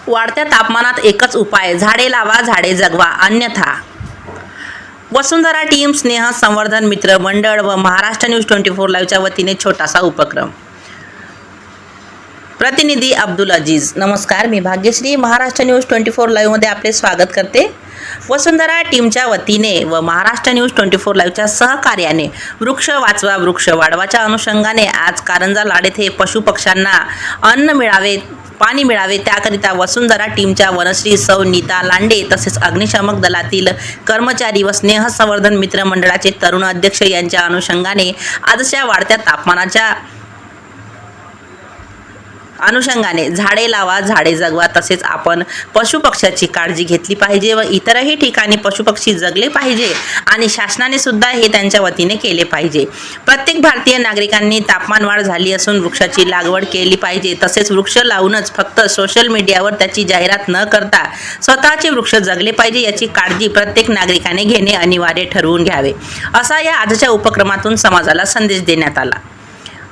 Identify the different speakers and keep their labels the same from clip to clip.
Speaker 1: वाढत्या तापमानात एकच उपाय, झाडे लावा, झाडे जगवा, अन्यथा. वसुंधरा टीम, स्नेह संवर्धन मित्र मंडळ व महाराष्ट्र न्यूज 24 लाईव्हच्या वतीने छोटासा उपक्रम. प्रतिनिधी अब्दुल अजीज. नमस्कार, मी भाग्यश्री महाराष्ट्र न्यूज 24 लाईव्हमध्ये आपले स्वागत करते. वसुंधरा टीमच्या वतीने व महाराष्ट्र न्यूज 24 लाईव्हच्या सहकार्याने वृक्ष वाचवा वृक्ष वाढवाच्या अनुषंगाने आज कारंजा लाड येथे पशुपक्ष्यांना अन्न मिळावे, पाणी मिळावे त्याकरिता वसुंधरा टीमच्या वनश्री सौ नीता लांडे तसेच अग्निशामक दलातील कर्मचारी व स्नेह संवर्धन मित्र मंडळाचे तरुण अध्यक्ष यांच्या अनुषंगाने आजच्या वाढत्या तापमानाच्या अनुषंगाने झाडे लावा, झाडे जगवा तसेच आपण पशुपक्ष्याची काळजी घेतली पाहिजे व इतरही ठिकाणी पशुपक्षी जगले पाहिजे आणि शासनाने सुद्धा हे त्यांच्या वतीने केले पाहिजे. प्रत्येक भारतीय नागरिकांनी तापमान वाढ झाली असून वृक्षाची लागवड केली पाहिजे. तसेच वृक्ष लावूनच फक्त सोशल मीडियावर त्याची जाहिरात न करता स्वतःचे वृक्ष जगले पाहिजे याची काळजी प्रत्येक नागरिकाने घेणे अनिवार्य ठरवून घ्यावे, असा या आजच्या उपक्रमातून समाजाला संदेश देण्यात आला.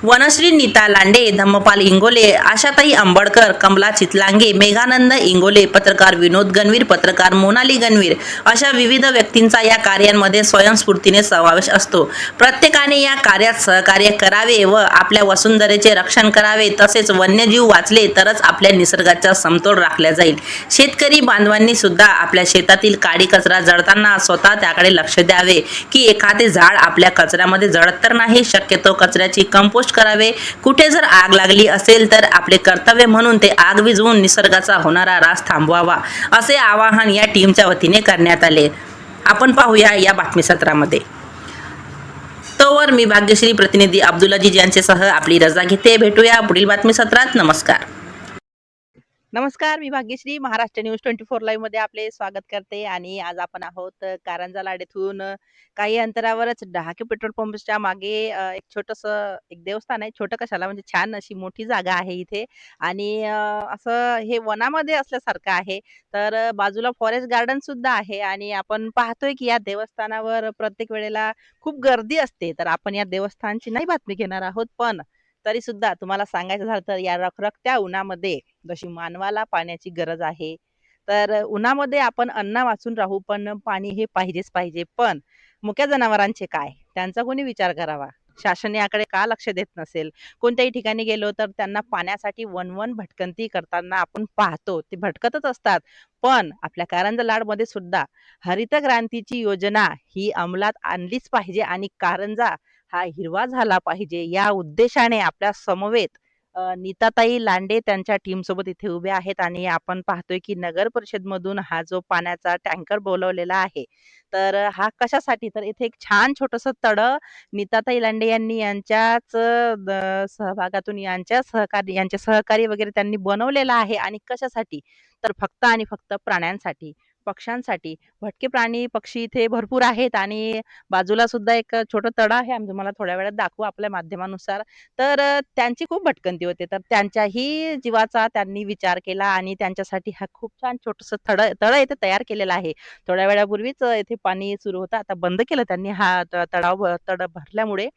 Speaker 1: वनश्री नीता लांडे, धम्मपाल इंगोले, आशाताई अंबडकर, कमला चितलांगे, मेघानंद इंगोले, पत्रकार विनोद गणवीर, पत्रकार मोनाली गणवीर अशा विविध व्यक्तींचा या कार्यांमध्ये स्वयंस्फूर्तीने समावेश असतो. प्रत्येकाने या कार्यात सहकार्य करावे व आपल्या वसुंधरेचे रक्षण करावे. तसेच वन्यजीव वाचले तरच आपल्या निसर्गाचा समतोल राखला जाईल. शेतकरी बांधवांनी सुद्धा आपल्या शेतातील काडी कचरा जळताना स्वतः त्याकडे लक्ष द्यावे की एखादे झाड आपल्या कचऱ्यामध्ये जळत तर नाही. शक्यतो कचऱ्याची कंपोस्ट करावे. कुठे जर आग लागली असेल तर आपले कर्तव्य म्हणून ते आग विझवून निसर्गाचा होणारा ऱ्हास थांबवावा, असे आवाहन या टीमच्या वतीने करण्यात आले. आपण पाहूया या बातमीपत्रामध्ये. तोवर मी भाग्यश्री प्रतिनिधी अब्दुल अजीज यांच्यासह आपली रजा घेते. भेटूया पुढील बातमीपत्रात. नमस्कार. नमस्कार, मी भाग्यश्री महाराष्ट्र न्यूज 24 लाईव्ह मध्ये आपले स्वागत करते. आणि आज आपण आहोत कारंजा लाड येथून काही अंतरावरच डहाके पेट्रोल पंपच्या मागे एक छोटंसं एक देवस्थान आहे. छोटं कशाला, म्हणजे छान अशी मोठी जागा आहे इथे. आणि असं हे वनामध्ये असल्यासारखं आहे. तर बाजूला फॉरेस्ट गार्डन सुद्धा आहे आणि आपण पाहतोय की या देवस्थानावर प्रत्येक वेळेला खूप गर्दी असते. तर आपण या देवस्थानची नाही बातमी घेणार आहोत, पण तरी सुद्धा तुम्हाला सांगायचं झालं तर या रखरखत्या उन्हामध्ये जशी मानवाला पाण्याची गरज आहे, तर उन्हामध्ये आपण अन्न वाचून राहू, पण पाणी हे पाहिजेच पाहिजे. पण मुक्या जनावरांचे काय, त्यांचा कोणी विचार करावा? शासन याकडे का लक्ष देत नसेल? कोणत्याही ठिकाणी गेलो तर त्यांना पाण्यासाठी वनवन भटकंती करताना आपण पाहतो. ते भटकतच असतात. पण आपल्या कारंजा लाडमध्ये सुद्धा हरित क्रांतीची योजना ही अंमलात आणलीच पाहिजे आणि कारंजा हा हिरवा झाला पाहिजे या उद्देशाने आपल्या समवेत नीताताई लांडे त्यांच्या टीम सोबत इथे उभे आहेत. आणि आपण पाहतोय की नगर परिषद मधून हा जो पाण्याचा टँकर बोलवलेला आहे, तर हा कशासाठी, तर इथे एक छान छोटस तळ नीताताई लांडे यांनी यांच्याच सहभागातून यांच्या सहकारी वगैरे त्यांनी बनवलेला आहे. आणि कशासाठी, तर फक्त आणि फक्त प्राण्यांसाठी, पक्ष्यांसाठी. भटके प्राणी पक्षी इथे भरपूर आहेत आणि बाजूला सुद्धा एक छोटं तळ आहे. आम्ही तुम्हाला थोड्या वेळात दाखवू आपल्या माध्यमानुसार. तर त्यांची खूप भटकंती होते. तर त्यांच्याही जीवाचा त्यांनी विचार केला आणि त्यांच्यासाठी हा खूप छान छोटंसं तळ इथे तयार केलेला आहे. थोड्या वेळापूर्वीच इथे पाणी सुरू होतं. आता बंद केलं त्यांनी हा तळ भरल्यामुळे.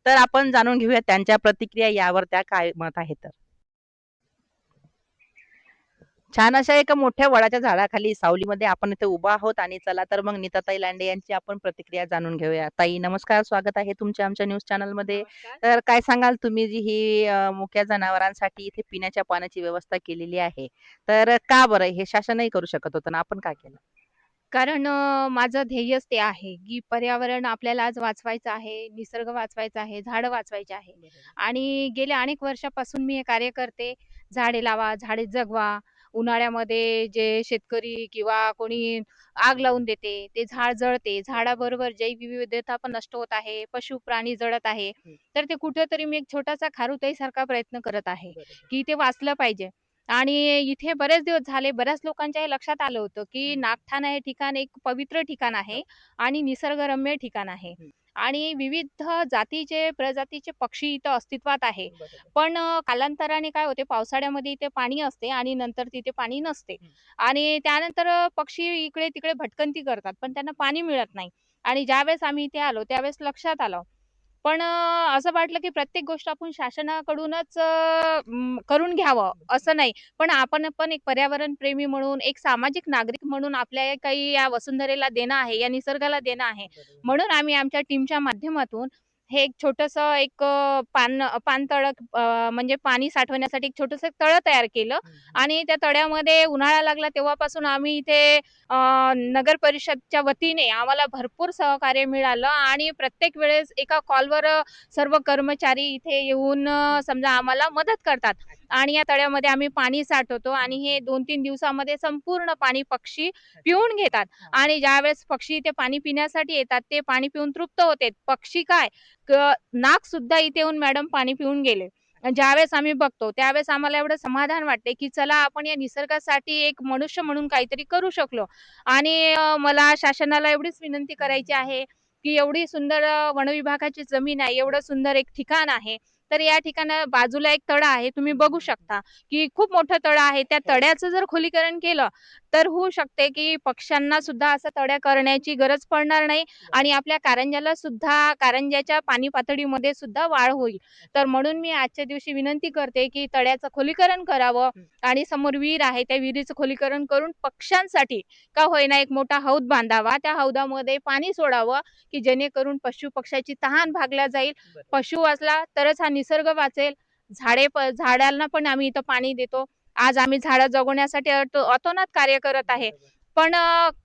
Speaker 1: तर आपण जाणून घेऊया त्यांच्या प्रतिक्रिया यावर, त्या काय मत आहे. तर छान अशा एका मोठ्या वडाच्या झाडाखाली सावलीमध्ये आपण इथे उभा आहोत. आणि चला तर मग नीताताई लांडे यांची आपण प्रतिक्रिया जाणून घेऊया. ताई नमस्कार, स्वागत आहे तुमच्या आमच्या न्यूज चॅनल मध्ये. तर काय सांगाल तुम्ही, जी ही मुक्या जनावरांसाठी इथे पिण्याच्या पाण्याची व्यवस्था केलेली आहे, तर का बरं हे शासनही करू शकत होतं ना, आपण काय केलं?
Speaker 2: कारण माझं ध्येयच ते आहे, की पर्यावरण आपल्याला आज वाचवायचं आहे, निसर्ग वाचवायचा आहे, झाडं वाचवायची आहे. आणि गेल्या अनेक वर्षापासून मी हे कार्य करते. झाडे लावा, झाडे जगवा. उन्हाळ्यामध्ये जे शेतकरी किंवा कोणी आग लावून देते, ते झाड जळते. झाडाबरोबर जैवविविधता पण नष्ट होत आहे, पशु प्राणी जळत आहे. तर ते कुठेतरी मी एक छोटासा खारुताईसारखा प्रयत्न करत आहे, की ते वाचलं पाहिजे. आणि इथे बरेच दिवस झाले, बऱ्याच लोकांच्या हे लक्षात आलं होतं, की नागठाणा हे ठिकाण एक पवित्र ठिकाण आहे आणि निसर्गरम्य ठिकाण आहे. आणि विविध जातीचे, प्रजातीचे पक्षी इथं अस्तित्वात आहे. पण कालांतराने काय होते, पावसाळ्यामध्ये इथे पाणी असते आणि नंतर तिथे पाणी नसते. आणि त्यानंतर पक्षी इकडे-तिकडे भटकंती करतात, पण त्यांना पाणी मिळत नाही. आणि ज्यावेळेस आम्ही इथे आलो, त्यावेळेस लक्षात आलं. पण असं वाटलं की प्रत्येक गोष्ट आपण शासनाकडूनच करून घ्यावं असं नाही. पण आपण पण एक पर्यावरण प्रेमी म्हणून, एक सामाजिक नागरिक म्हणून आपल्या काही या वसुंधरेला देणं आहे, या निसर्गाला देणं आहे. म्हणून आम्ही आमच्या टीमच्या माध्यमातून हे एक छोटंसं एक पाणतळ म्हणजे पाणी साठवण्यासाठी एक छोटंसं तळं तयार केलं आणि त्या तळ्यामध्ये उन्हाळा लागला तेव्हापासून आम्ही इथे नगर परिषदच्या वतीने आम्हाला भरपूर सहकार्य मिळालं आणि प्रत्येक वेळेस एका कॉलवर सर्व कर्मचारी इथे येऊन समजा आम्हाला मदत करतात आणि या तळ्यामध्ये आम्ही पाणी साठवतो आणि हे 2-3 दिवसामध्ये संपूर्ण पाणी पक्षी पिऊन घेतात आणि ज्यावेळेस पक्षी इथे पाणी पिण्यासाठी येतात ते पाणी पिऊन तृप्त होते. पक्षी काय नाग सुद्धा इथे येऊन मॅडम पाणी पिऊन गेले. ज्यावेळेस आम्ही बघतो त्यावेळेस आम्हाला एवढं समाधान वाटते, की चला आपण या निसर्गासाठी एक मनुष्य म्हणून काहीतरी करू शकलो. आणि मला शासनाला एवढीच विनंती करायची आहे, की एवढी सुंदर वनविभागाची जमीन आहे, एवढं सुंदर एक ठिकाण आहे. तर या ठिकाणा बाजूला एक तळं आहे. तुम्ही बघू शकता, की खूप मोठं तळं आहे. त्या तळ्याचं जर खोलीकरण केलं, तर होऊ शकते, की पक्ष्यांना सुद्धा असं तळ्या करण्याची गरज पडणार नाही आणि आपल्या कारंज्याला सुद्धा कारंज्याच्या पाणी पातळीमध्ये सुद्धा वाढ होईल. तर म्हणून मी आजच्या दिवशी विनंती करते, की तळ्याचं खोलीकरण करावं आणि समोर विहीर आहे, त्या विहिरीचं खोलीकरण करून पक्ष्यांसाठी का होईना एक मोठा हौद बांधावा. त्या हौदामध्ये पाणी सोडावं, की जेणेकरून पशु-पक्ष्याची तहान भागल्या जाईल. पशु वाचला तरच हा निसर्ग वाचेल. झाडांना पण आम्ही इथं पाणी देतो. आज आम्ही झाडं जगवण्यासाठी अतोनात कार्य करत आहे. पण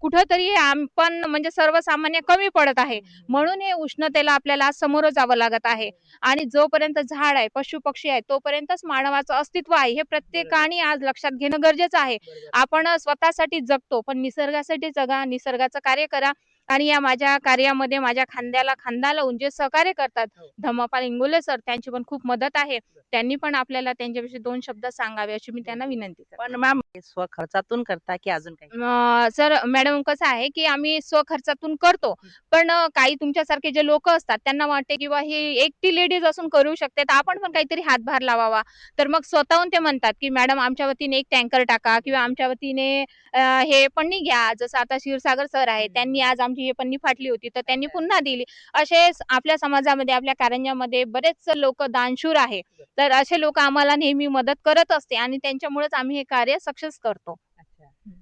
Speaker 2: कुठेतरी आपण म्हणजे सर्वसामान्य कमी पडत आहे. म्हणून हे उष्णतेला आपल्याला आज सामोरं जावं लागत आहे. आणि जोपर्यंत झाड आहे, पशु-पक्षी आहे, तोपर्यंतच मानवाचं अस्तित्व आहे. हे प्रत्येकाने आज लक्षात घेणं गरजेचं आहे. आपण स्वतःसाठी जगतो, पण निसर्गासाठी जगा, निसर्गाचं कार्य करा आणि या माझ्या कार्यामध्ये माझ्या खांद्याला खांदा लावून जे सहकार्य करतात, धम्मपाल इंगोले सर त्यांची पण खूप मदत आहे. त्यांनी पण आपल्याला त्यांच्याविषयी 2 शब्द सांगावे अशी मी त्यांना विनंती करते.
Speaker 1: पण मॅम स्वखर्चातून करता की अजून काही?
Speaker 2: सर मॅडम कसं आहे, की आम्ही स्वखर्चातून करतो. पण काही तुमच्यासारखे जे लोकं असतात त्यांना वाटते, की ही एकटी लेडीज असून करू शकते, तर आपण पण काहीतरी हातभार लावावा. तर मग स्वतःहून ते म्हणतात, की मॅडम आमच्या वतीने एक टँकर टाका किंवा आमच्या वतीने हे पन्नी घ्या. जसं आता क्षीरसागर सर आहेत, त्यांनी आज आमची ही पन्नी फाटली होती, तर त्यांनी पुन्हा दिली. असेच आपल्या समाजामध्ये, आपल्या कारंज्यामध्ये बरेच लोकं दानशूर आहे. तर असे लोकं आम्हाला नेहमी मदत करत असते आणि त्यांच्यामुळेच आम्ही हे कार्य सक्सेस करतो.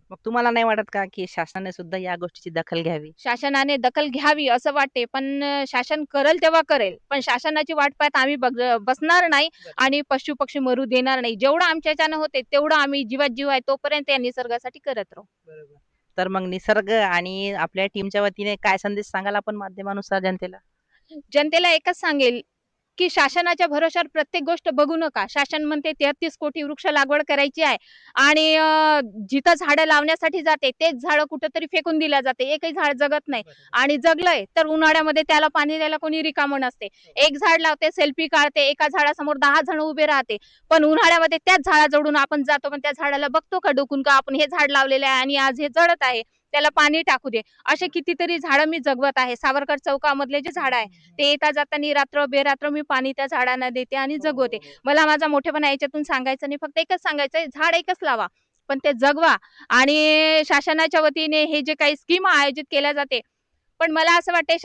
Speaker 1: मग तुम्हाला नाही वाटत का, की शासनाने सुद्धा या गोष्टीची दखल घ्यावी?
Speaker 2: शासनाने दखल घ्यावी असं वाटते, पण शासन करेल तेव्हा करेल. पण शासनाची वाट पाहत आम्ही बसणार नाही आणि पशु-पक्षी मरू देणार नाही. जेवढं आमच्या ह्याच्यानं होते तेवढं आम्ही जीवात जीव आहे तोपर्यंत या निसर्गासाठी करत राहू.
Speaker 1: तर मग निसर्ग आणि आपल्या टीमच्या वतीने काय संदेश सांगाल आपण माध्यमानुसार जनतेला?
Speaker 2: जनतेला एकच सांगेल, की शासनाच्या भरोश्यावर प्रत्येक गोष्ट बघू नका. शासन म्हणते 33 कोटी वृक्ष लागवड करायची आहे आणि जिथं झाडं लावण्यासाठी जाते तेच झाडं कुठेतरी फेकून दिल्या जाते. एकही झाड जगत नाही आणि जगलंय तर उन्हाळ्यामध्ये त्याला पाणी द्यायला कोणी रिकामं नसते. एक झाड लावते, सेल्फी काढते, एका झाडासमोर 10 जण उभे राहते. पण उन्हाळ्यामध्ये त्याच झाडाजवळून आपण जातो, पण त्या झाडाला बघतो का डोकून का आपण हे झाड लावलेलं आहे आणि आज हे जळत आहे. त्याला पाणी टाकू दे. असे कितीतरी झाडं मी जगवत आहे. सावरकर चौकामधले जे झाडं आहे ते येता जाताना रात्र बेरात्र मी पाणी त्या झाडांना देते आणि जगवते. मला माझा मोठेपणा याच्यातून सांगायचं नाही. फक्त एकच सांगायचंय, झाड एकच लावा, पण ते जगवा आणि शासनाच्या वतीने हे जे काही स्कीम आयोजित केल्या जाते, पण मला असं वाटतंय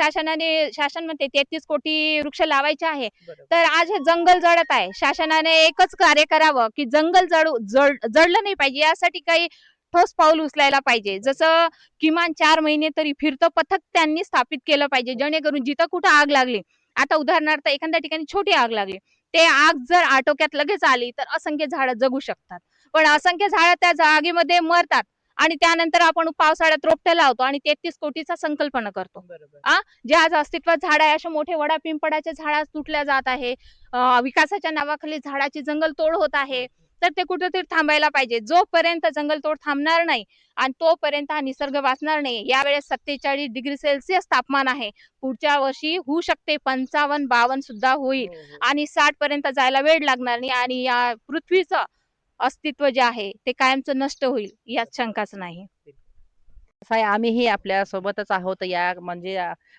Speaker 2: शासन म्हणते 33 कोटी वृक्ष लावायचे आहे. तर आज हे जंगल जळत आहे. शासनाने एकच कार्य करावं, की जंगल जळलं नाही पाहिजे यासाठी काही ठोस पाऊल उचलायला पाहिजे. जसं किमान 4 महिने तरी फिरतं पथक त्यांनी स्थापित केलं पाहिजे. जेणेकरून जिथं कुठं आग लागली, आता उदाहरणार्थ एखाद्या ठिकाणी छोटी आग लागली, ते आग जर आटोक्यात लगेच आली, तर असंख्य झाडं जगू शकतात. पण असंख्य झाडं त्या जागेमध्ये मरतात आणि त्यानंतर आपण पावसाळ्यात रोपटं लावतो आणि 33 कोटीचा संकल्पना करतो. जे आज अस्तित्वात झाड आहे, असे मोठे वडा पिंपळाचे झाड आज तुटल्या जात आहे. विकासाच्या नावाखाली झाडाची जंगलतोड होत आहे. तर ते कुठेतरी थांबायला पाहिजे. जोपर्यंत जंगलतोड थांबणार नाही आणि तोपर्यंत हा निसर्ग वाचणार नाही. यावेळेस 47 डिग्री सेल्सिअस तापमान आहे. पुढच्या वर्षी होऊ शकते 55-52 सुद्धा होईल आणि 60 पर्यंत जायला वेळ लागणार नाही आणि या पृथ्वीचं अस्तित्व जे आहे ते कायमचं नष्ट होईल यात शंकाच नाही.
Speaker 1: कसं आहे आम्हीही आपल्या सोबतच आहोत या म्हणजे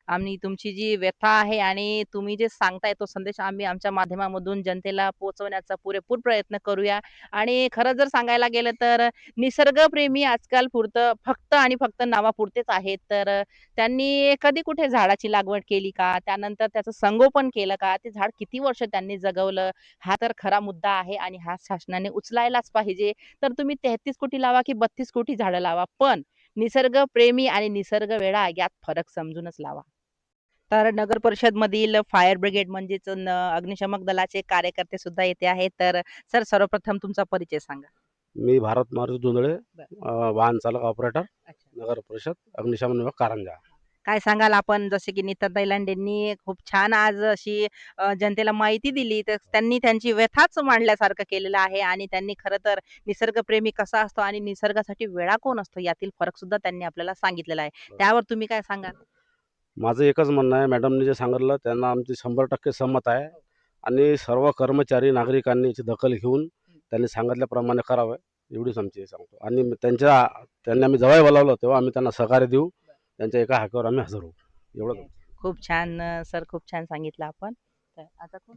Speaker 1: आम्ही तुमची जी व्यथा आहे आणि तुम्ही जे सांगताय तो संदेश आम्ही आमच्या माध्यमामधून जनतेला पोहोचवण्याचा पुरेपूर प्रयत्न करूया. आणि खरं जर सांगायला गेलं तर निसर्गप्रेमी आजकाल पुरतं फक्त आणि फक्त नावापुरतेच आहेत. तर त्यांनी कधी कुठे झाडाची लागवड केली का? त्यानंतर त्याचं संगोपन केलं का? ते झाड किती वर्ष त्यांनी जगवलं? हा तर खरा मुद्दा आहे आणि हा शासनाने उचलायलाच पाहिजे. तर तुम्ही 33 कोटी लावा की 32 कोटी झाडं लावा, पण निसर्गप्रेमी आणि निसर्गवेडा यात फरक समजूनच लावा. तर नगर परिषदमधील फायर ब्रिगेड म्हणजेच अग्निशमक दलाचे कार्यकर्ते सुद्धा येथे आहेत. तर सर सर्वप्रथम तुमचा परिचय सांगा.
Speaker 3: मी भारत मारुती जोंधळे,
Speaker 1: बरं.
Speaker 3: वाहन चालक ऑपरेटर,
Speaker 1: अच्छा.
Speaker 3: नगर परिषद, अग्निशमन विभाग, कारंजा.
Speaker 1: काय सांगाल आपण जसे की नीताताई लांडेंनी खूप छान आज अशी जनतेला माहिती दिली, तर त्यांनी त्यांची व्यथाच मांडल्यासारखं केलेलं आहे आणि त्यांनी खरं तर निसर्गप्रेमी कसा असतो आणि निसर्गासाठी वेळा कोण असतो यातील फरक सुद्धा त्यांनी आपल्याला सांगितलेला आहे. त्यावर तुम्ही काय सांगाल?
Speaker 3: माझं एकच म्हणणं आहे, मॅडमनी जे सांगितलं त्यांना आमची 100% सहमत आहे आणि सर्व कर्मचारी नागरिकांनी याची दखल घेऊन त्यांनी सांगितल्याप्रमाणे करावं, एवढीच आमची हे सांगतो. आणि त्यांनी आम्ही जेव्हाही बोलावलं तेव्हा आम्ही त्यांना सहकार्य देऊ. त्यांच्या एका हाकेवर आम्ही हजर होऊ, एवढंच.
Speaker 1: खूप छान सर खूप छान सांगितलं आपण. तर आता कोण?